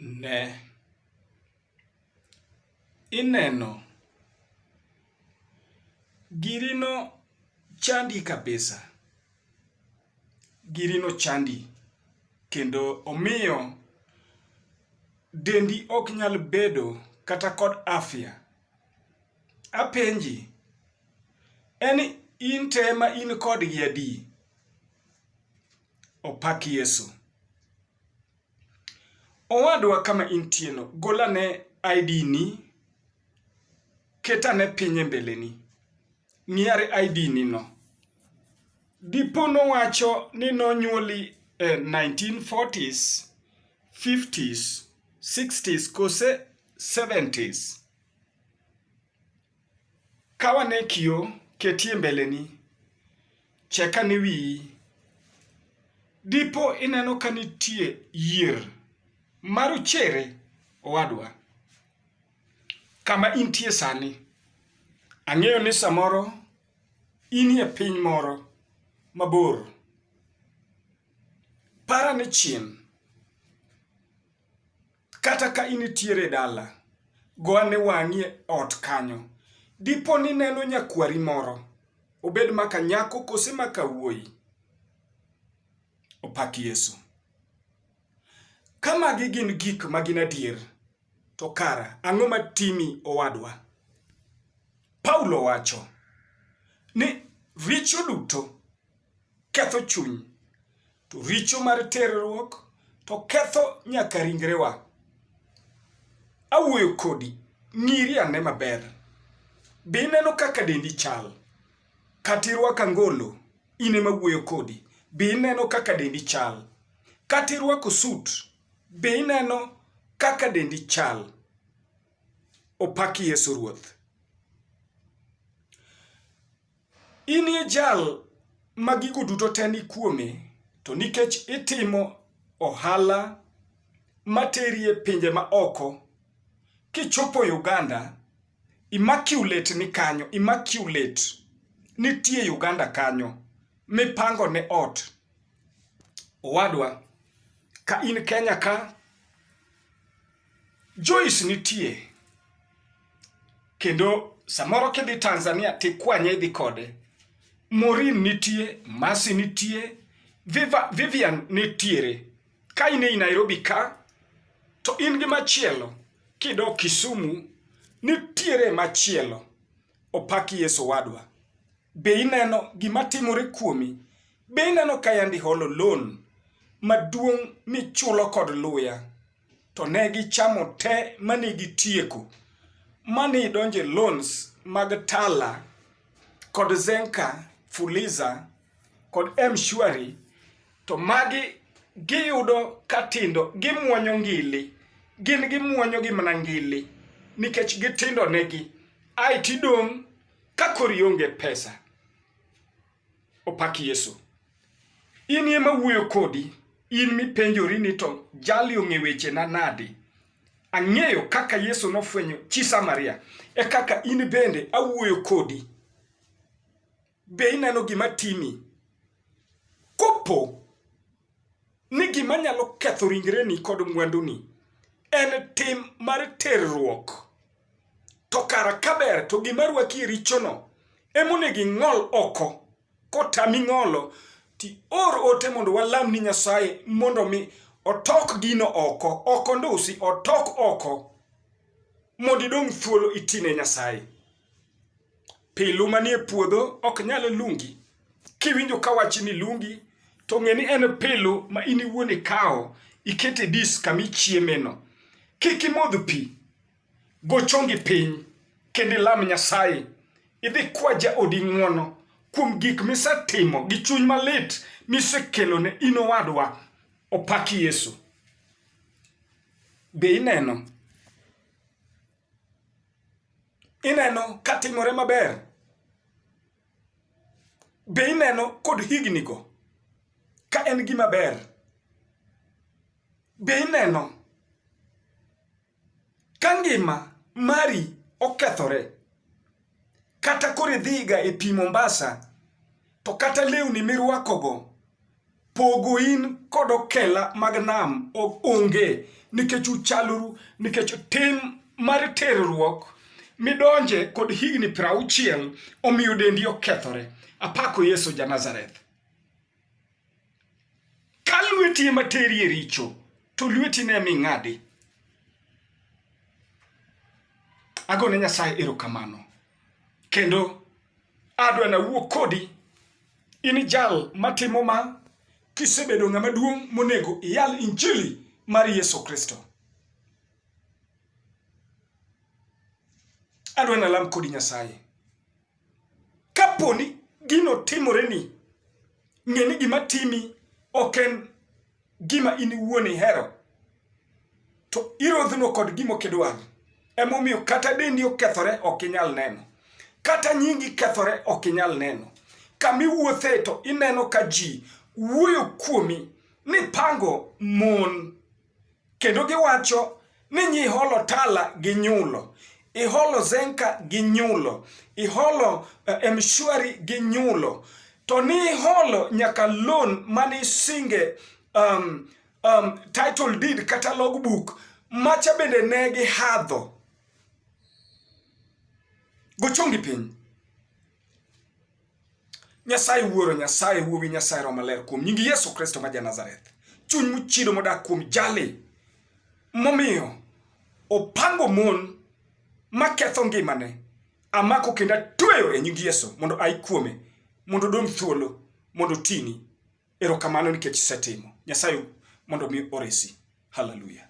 Ne ineno girino chandi kabisa. Girino chandi kendo omiyo dendi ok nyal bedo kata kod afya. Apenji, en in te ma in kod gi adi? Opak Yesu. Owadwa kama intieno, golane ID ni, ketane piny e mbeleni. Ng'iare ID ni no. Dipo nowacho ni nonyuoli 1940s, 50s, 60s kose 70s. Kawane kio ketie mbeleni, cheka ni wiyi. Dipo ineno ka nitie yier maruchere owadwa. Kama intie sani, ang'eyo ni samoro inie piny moro mabor. Para ni chien, kata ka initiere dala, goane wang'i e ot kanyo. Dipo ni neno nyakwari moro, obed maka nyako kose maka wuoyi. Opak Yesu. Kama gin gik magin adier, to kara ang'o matimi owadwa? Paulo wacho ni richo duto ketho chuny, to richo mar terruok to ketho nyaka ringrewa. Awuoyo kodi, ng'iri ane maber. Be ineno kaka dendi chal? Kata irwako angolo, ine mawuoyo kodi. Be ineno kaka dendi chal? Kata irwako sut, be ineno kaka dendi chal? Opak Yesu Ruoth. Inie jal magigo duto te ni kuome, to nikech itimo ohala materie pinje ma oko, kichopo Uganda, immaculate ni kanyo, immaculate nitie Uganda kanyo, mipango ne ot. Owadwa, ka in Kenya ka, Joyce nitie, kendo samoro kidhi Tanzania tikwanye idhi kode. Maureen nitie, Mercy nitie, Vivian nitiere. Ka in ei Nairobi ka, to in gi machielo, kidok Kisumu, nitiere machielo. Opak Yesu wadwa. Be ineno gima timore kuomi? Be ineno ka yandi holo loan maduong' michulo kod luya? To ne gichamo te mane gitieko. Mane donje loans mag Tala kod Zenka, Fuliza kod M-Shwari, to magi giyudo katindo, gimuonyo ngili. Gin gimuonyo gi mana ngili, nikech gitindo negi. Ai tidong' ka kori onge pesa. Opak Yesu. In ema wuoyo kodi, in mipenjori ni to jali ong'e weche na nadi. Ang'eyo kaka Yesu nofwenyo chi Samaria, e kaka in bende awuoyo kodi. Be ineno gima timi? Kopo ni gima nyalo ketho ringreni kod mwanduni en tim mar terruok, to kara kaber to gima rwaki richono emonegi ng'ol oko. Kotami ng'olo, ti or ote mondo walam ni Nyasaye mondo mi otok gino oko. Oko ndusi, otok oko. Mondo idong' thuolo itine Nyasaye. Pilu manie puodho ok nyal lungi. Kiwinjo ka wachi ni lungi, to ng'e ni en pilu ma in iwuon ikawo, ikete dis kama ichiemeno. Kik imodh pi, go chongi piny, kendo ilam Nyasaye. Idhi kwa jaodi ng'wono kuom gik misetimo gi chuny malit misekelo ne in owadwa. Opak Yesu. Be ineno? Ineno katimore maber? Be ineno kod higni go ka en gima ber? Be ineno ka ngima mari okethore? Kata kore dhiga e pi Mombasa, to kata lewni mirwakogo pogo in kod okela mag nam onge, nikech uchaluru, nikech tim mar terruok midonje kod higni 60 omiyo dendi okethore. Apako Yesu ja Nazareth. Ka lweti ema teri e richo, to lweti ne ming'adi. Agone Nyasaye erokamano. Kendo adwa na wuo kodi, in jal matimo ma, kisebedo ng'ama duong' monego iyal injili mar Yesu Kristo. Adwa na lam kodi Nyasaye. Kaponi gino timore ni, ng'eni gima timi oken gima in wuon ihero, to irodhno kod gimo kidwar. Emomiyo kata dendi okethore okinyal neno, kata nyingi kethore okinyal neno. Kami wuothe to ineno ka ji wuoyo kuomi ni pango mon, kendo giwacho ni nyiholo tala gi nyulo, iholo zenka gi nyulo, iholo mshwari gi nyulo, to ni iholo nyaka loan mani singe title deed kata logbook macha bende ne gi hadho. Gochongi piny. Nyasaye wuoro, Nyasaye wuowi, Nyasaye Roho Maler, kuom nying Yesu Kristo ma ja Nazareth. Chuny mochido modak kuom jali momiyo opango mon maketho ngimane, amako kendo atweyo e nying Yesu mondo ai kuome, mondo dong' thuolo, mondo tini. Erokamano nikech isetimo. Nyasaye mondo mi oresi. Hallelujah.